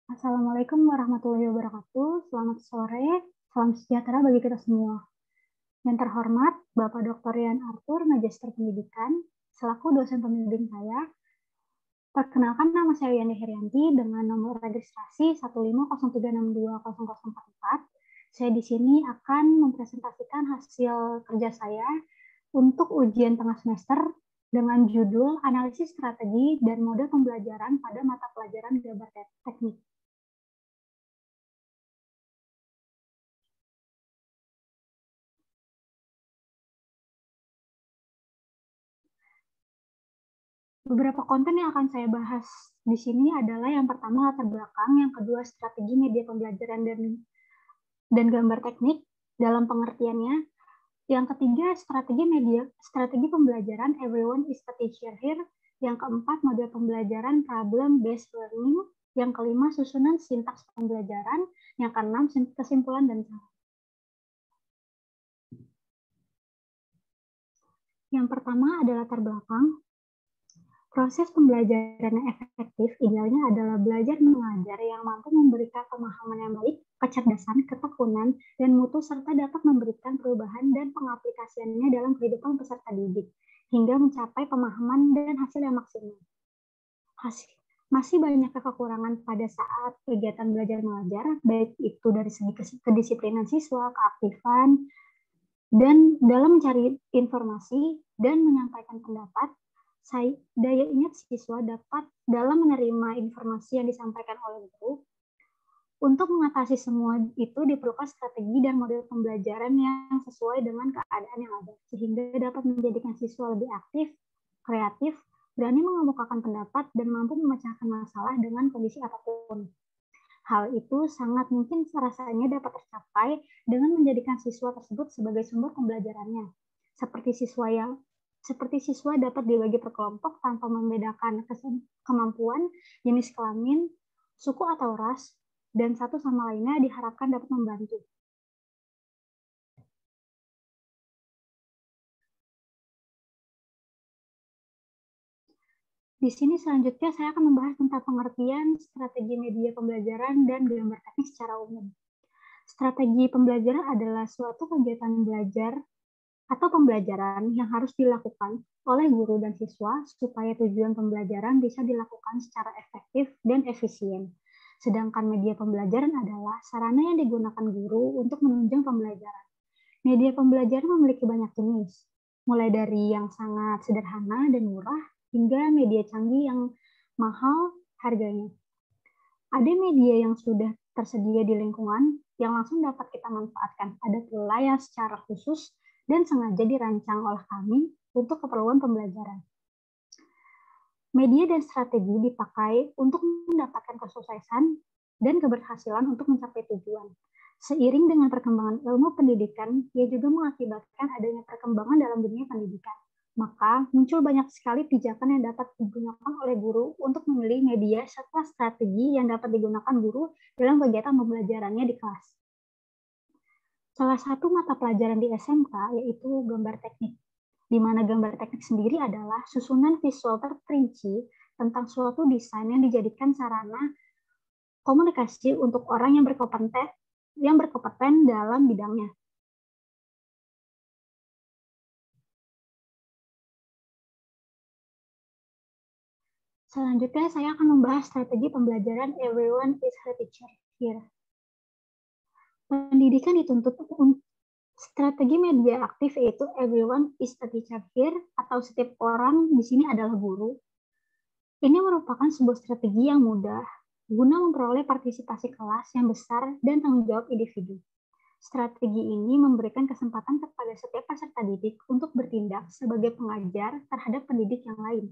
Assalamualaikum warahmatullahi wabarakatuh. Selamat sore, salam sejahtera bagi kita semua. Yang terhormat, Bapak Dr. Rian Arthur, Magister Pendidikan, selaku dosen pembimbing saya. Perkenalkan, nama saya Yani Herianti dengan nomor registrasi 15036200044. Saya di sini akan mempresentasikan hasil kerja saya untuk ujian tengah semester dengan judul Analisis Strategi dan Model Pembelajaran pada Mata Pelajaran Gambar Teknik. Beberapa konten yang akan saya bahas di sini adalah yang pertama latar belakang, yang kedua strategi media pembelajaran dan gambar teknik dalam pengertiannya, yang ketiga strategi pembelajaran everyone is a teacher here, yang keempat model pembelajaran problem based learning, yang kelima susunan sintaks pembelajaran, yang keenam kesimpulan dan saran. Yang pertama adalah latar belakang. Proses pembelajaran yang efektif idealnya adalah belajar mengajar yang mampu memberikan pemahaman yang baik, kecerdasan, ketekunan, dan mutu serta dapat memberikan perubahan dan pengaplikasiannya dalam kehidupan peserta didik, hingga mencapai pemahaman dan hasil yang maksimal. Masih banyak kekurangan pada saat kegiatan belajar mengajar, baik itu dari segi kedisiplinan siswa, keaktifan, dan dalam mencari informasi dan menyampaikan pendapat. Daya ingat siswa dapat dalam menerima informasi yang disampaikan oleh guru. Untuk mengatasi semua itu diperlukan strategi dan model pembelajaran yang sesuai dengan keadaan yang ada, sehingga dapat menjadikan siswa lebih aktif, kreatif, berani mengemukakan pendapat, dan mampu memecahkan masalah dengan kondisi apapun. Hal itu sangat mungkin rasanya dapat tercapai dengan menjadikan siswa tersebut sebagai sumber pembelajarannya. Seperti siswa dapat dibagi per kelompok tanpa membedakan kemampuan, jenis kelamin, suku atau ras, dan satu sama lainnya diharapkan dapat membantu. Di sini selanjutnya saya akan membahas tentang pengertian strategi media pembelajaran dan gambar teknik secara umum. Strategi pembelajaran adalah suatu kegiatan belajar atau pembelajaran yang harus dilakukan oleh guru dan siswa supaya tujuan pembelajaran bisa dilakukan secara efektif dan efisien. Sedangkan media pembelajaran adalah sarana yang digunakan guru untuk menunjang pembelajaran. Media pembelajaran memiliki banyak jenis, mulai dari yang sangat sederhana dan murah hingga media canggih yang mahal harganya. Ada media yang sudah tersedia di lingkungan yang langsung dapat kita manfaatkan. Ada pula yang secara khusus dan sengaja dirancang oleh kami untuk keperluan pembelajaran. Media dan strategi dipakai untuk mendapatkan kesuksesan dan keberhasilan untuk mencapai tujuan. Seiring dengan perkembangan ilmu pendidikan, ia juga mengakibatkan adanya perkembangan dalam dunia pendidikan. Maka muncul banyak sekali pijakan yang dapat digunakan oleh guru untuk memilih media serta strategi yang dapat digunakan guru dalam kegiatan pembelajarannya di kelas. Salah satu mata pelajaran di SMK yaitu gambar teknik, di mana gambar teknik sendiri adalah susunan visual terperinci tentang suatu desain yang dijadikan sarana komunikasi untuk orang yang berkompeten dalam bidangnya. Selanjutnya saya akan membahas strategi pembelajaran everyone is a teacher here. Pendidikan dituntut strategi media aktif yaitu everyone is a teacher here atau setiap orang di sini adalah guru. Ini merupakan sebuah strategi yang mudah guna memperoleh partisipasi kelas yang besar dan tanggung jawab individu. Strategi ini memberikan kesempatan kepada setiap peserta didik untuk bertindak sebagai pengajar terhadap pendidik yang lain.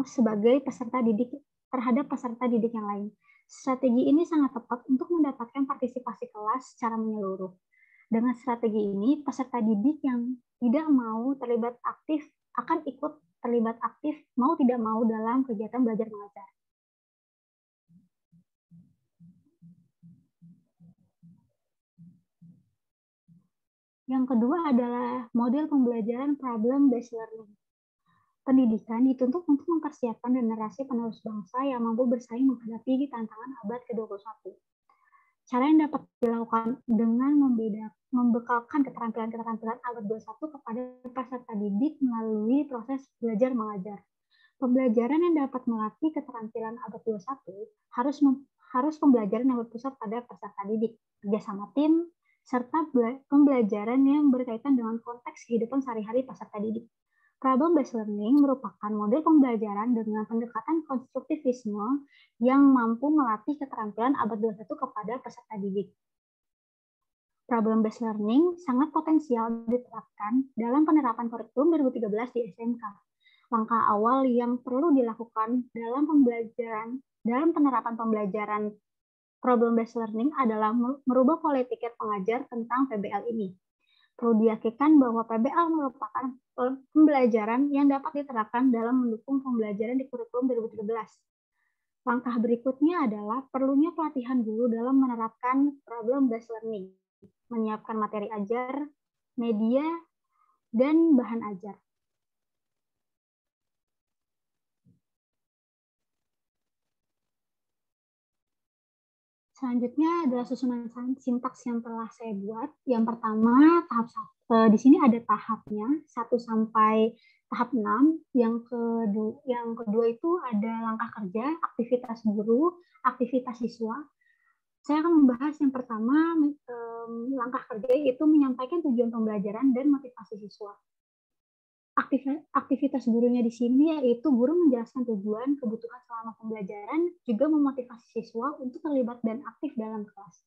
Sebagai peserta didik terhadap peserta didik yang lain. Strategi ini sangat tepat untuk mendapatkan partisipasi kelas secara menyeluruh. Dengan strategi ini, peserta didik yang tidak mau terlibat aktif akan ikut terlibat aktif mau tidak mau dalam kegiatan belajar mengajar. Yang kedua adalah model pembelajaran problem based learning. Pendidikan dituntut untuk mempersiapkan generasi penerus bangsa yang mampu bersaing menghadapi tantangan abad ke-21. Cara yang dapat dilakukan dengan membekalkan keterampilan-keterampilan abad 21 kepada peserta didik melalui proses belajar mengajar. Pembelajaran yang dapat melatih keterampilan abad 21 harus pembelajaran yang berpusat pada peserta didik, kerjasama tim, serta pembelajaran yang berkaitan dengan konteks kehidupan sehari-hari peserta didik. Problem-based learning merupakan model pembelajaran dengan pendekatan konstruktivisme yang mampu melatih keterampilan abad 21 kepada peserta didik. Problem-based learning sangat potensial diterapkan dalam penerapan kurikulum 2013 di SMK. Langkah awal yang perlu dilakukan dalam penerapan pembelajaran problem-based learning adalah merubah pola pikir pengajar tentang PBL ini. Perlu diyakinkan bahwa PBL merupakan pembelajaran yang dapat diterapkan dalam mendukung pembelajaran di kurikulum 2013. Langkah berikutnya adalah perlunya pelatihan guru dalam menerapkan problem-based learning, menyiapkan materi ajar, media, dan bahan ajar. Selanjutnya adalah susunan sintaks yang telah saya buat. Yang pertama, di sini ada tahapnya, 1 sampai tahap 6. Yang kedua itu ada langkah kerja, aktivitas guru, aktivitas siswa. Saya akan membahas yang pertama, langkah kerja itu menyampaikan tujuan pembelajaran dan motivasi siswa. Aktivitas gurunya di sini yaitu guru menjelaskan tujuan, kebutuhan selama pembelajaran, juga memotivasi siswa untuk terlibat dan aktif dalam kelas.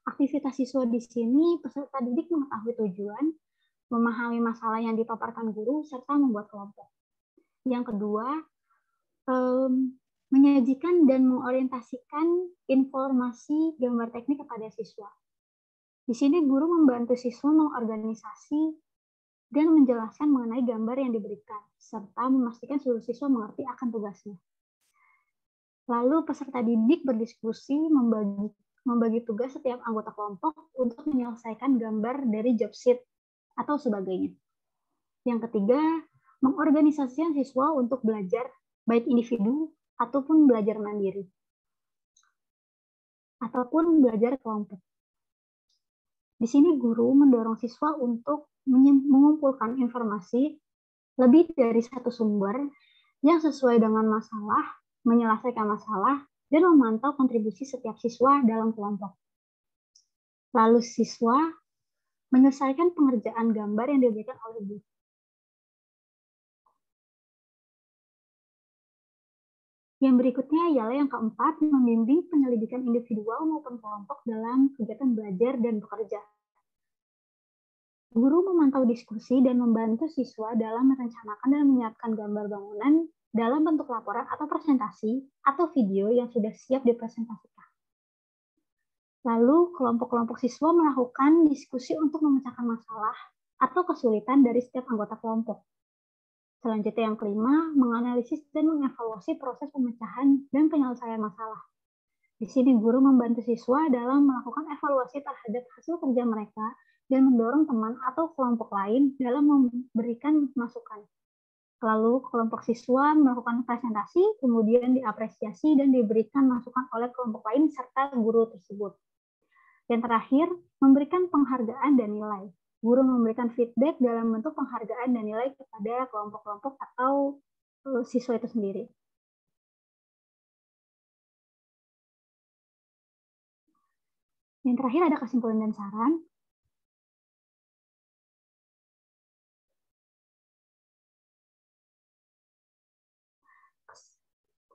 Aktivitas siswa di sini peserta didik mengetahui tujuan, memahami masalah yang dipaparkan guru, serta membuat kelompok. Yang kedua, menyajikan dan mengorientasikan informasi gambar teknik kepada siswa. Di sini guru membantu siswa mengorganisasi dan menjelaskan mengenai gambar yang diberikan, serta memastikan seluruh siswa mengerti akan tugasnya. Lalu peserta didik berdiskusi membagi tugas setiap anggota kelompok untuk menyelesaikan gambar dari job sheet atau sebagainya. Yang ketiga, mengorganisasikan siswa untuk belajar baik individu ataupun belajar mandiri, ataupun belajar kelompok. Di sini guru mendorong siswa untuk mengumpulkan informasi lebih dari satu sumber yang sesuai dengan masalah, menyelesaikan masalah, dan memantau kontribusi setiap siswa dalam kelompok. Lalu siswa menyelesaikan pengerjaan gambar yang diberikan oleh guru. Yang berikutnya ialah yang keempat, membimbing penyelidikan individual maupun kelompok dalam kegiatan belajar dan bekerja. Guru memantau diskusi dan membantu siswa dalam merencanakan dan menyiapkan gambar bangunan dalam bentuk laporan atau presentasi atau video yang sudah siap dipresentasikan. Lalu, kelompok-kelompok siswa melakukan diskusi untuk memecahkan masalah atau kesulitan dari setiap anggota kelompok. Selanjutnya yang kelima, menganalisis dan mengevaluasi proses pemecahan dan penyelesaian masalah. Di sini guru membantu siswa dalam melakukan evaluasi terhadap hasil kerja mereka dan mendorong teman atau kelompok lain dalam memberikan masukan. Lalu kelompok siswa melakukan presentasi, kemudian diapresiasi dan diberikan masukan oleh kelompok lain serta guru tersebut. Yang terakhir, memberikan penghargaan dan nilai. Guru memberikan feedback dalam bentuk penghargaan dan nilai kepada kelompok-kelompok atau siswa itu sendiri. Yang terakhir ada kesimpulan dan saran.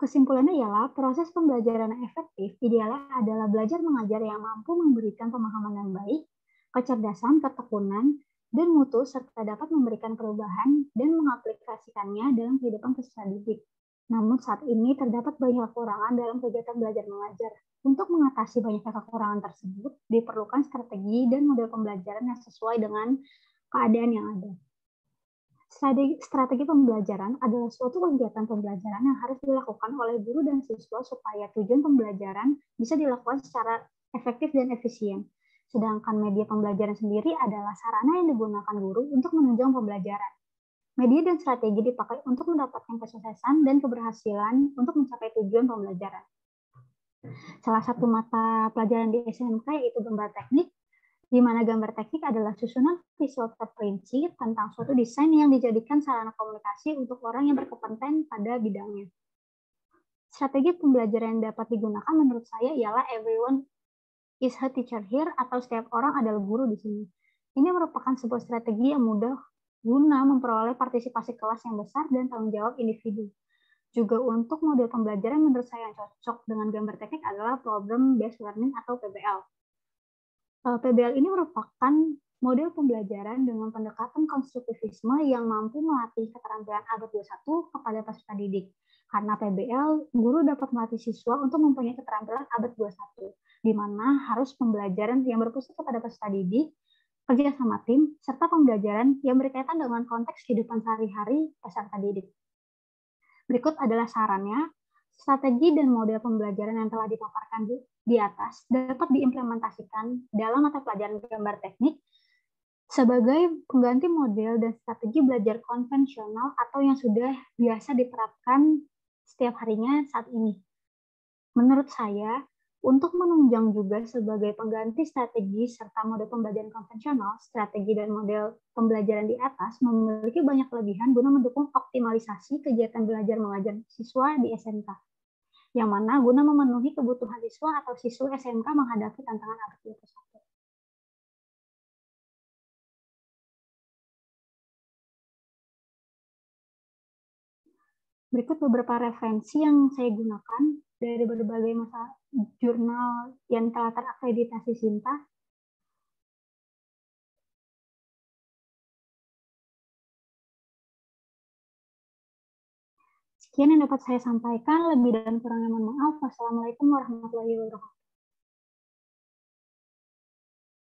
Kesimpulannya ialah proses pembelajaran yang efektif idealnya adalah belajar mengajar yang mampu memberikan pemahaman yang baik, kecerdasan, ketekunan, dan mutu serta dapat memberikan perubahan dan mengaplikasikannya dalam kehidupan peserta didik. Namun saat ini terdapat banyak kekurangan dalam kegiatan belajar mengajar. Untuk mengatasi banyaknya kekurangan tersebut, diperlukan strategi dan model pembelajaran yang sesuai dengan keadaan yang ada. Strategi pembelajaran adalah suatu kegiatan pembelajaran yang harus dilakukan oleh guru dan siswa supaya tujuan pembelajaran bisa dilakukan secara efektif dan efisien. Sedangkan media pembelajaran sendiri adalah sarana yang digunakan guru untuk menunjang pembelajaran. Media dan strategi dipakai untuk mendapatkan kesuksesan dan keberhasilan untuk mencapai tujuan pembelajaran. Salah satu mata pelajaran di SMK yaitu gambar teknik, di mana gambar teknik adalah susunan visual terperinci tentang suatu desain yang dijadikan sarana komunikasi untuk orang yang berkompeten pada bidangnya. Strategi pembelajaran yang dapat digunakan menurut saya ialah everyone is a teacher here, atau setiap orang adalah guru di sini. Ini merupakan sebuah strategi yang mudah guna memperoleh partisipasi kelas yang besar dan tanggung jawab individu. Juga untuk model pembelajaran menurut saya yang cocok dengan gambar teknik adalah problem based learning atau PBL. PBL ini merupakan model pembelajaran dengan pendekatan konstruktivisme yang mampu melatih keterampilan abad 21 kepada peserta didik. Karena PBL, guru dapat melatih siswa untuk mempunyai keterampilan abad 21, di mana harus pembelajaran yang berpusat kepada peserta didik, kerja sama tim, serta pembelajaran yang berkaitan dengan konteks kehidupan sehari-hari peserta didik. Berikut adalah sarannya. Strategi dan model pembelajaran yang telah dipaparkan di atas dapat diimplementasikan dalam mata pelajaran gambar teknik sebagai pengganti model dan strategi belajar konvensional atau yang sudah biasa diterapkan setiap harinya saat ini. Menurut saya, untuk menunjang juga sebagai pengganti strategi serta model pembelajaran konvensional, strategi dan model pembelajaran di atas memiliki banyak kelebihan guna mendukung optimalisasi kegiatan belajar mengajar siswa di SMK, yang mana guna memenuhi kebutuhan siswa atau siswa SMK menghadapi tantangan abad 21. Berikut beberapa referensi yang saya gunakan dari berbagai masa jurnal yang telah terakreditasi SINTA. Sekian yang dapat saya sampaikan, lebih dan kurangnya mohon maaf. Wassalamualaikum warahmatullahi wabarakatuh.